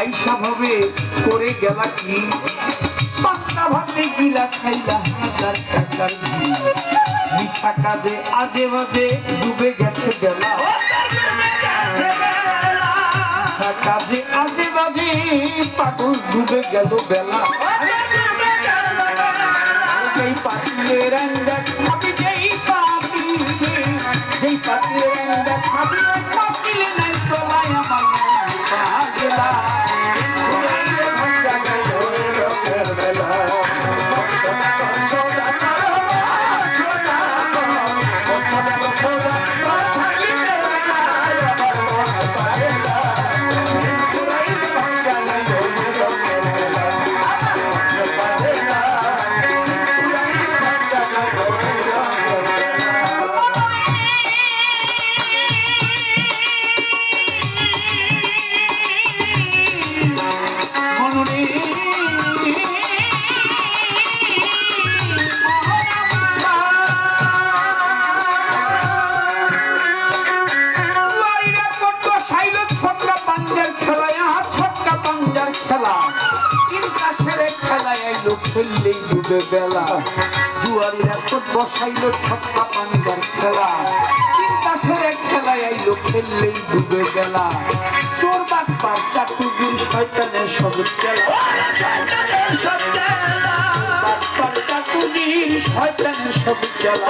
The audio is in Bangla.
আইসা ভাবে করে গেলা কি পান্তা ভাবে গিলা খাইলা হাজার টাকার মিঠা কাজে আজে বাজে ডুবে গেছে বেলা কাজে আজে বাজে পাগল ডুবে গেল বেলা যেই পাতিলে রান্না খাবি যেই পাতিলে রান্না খাবি পাতিলে নাই তোলায় আমার পাগলা খেললেই ডুবে বেলা জুয়ারিরা তো বসাইলো ছক্কা পাঞ্জার খেলা চিন্তা সেরে খেলায় আইলো খেললেই ডুবে বেলা চোর বাটপার চাটুগির শয়তানের সব খেলা বাটপার চাটুগির শয়তানের সব খেলা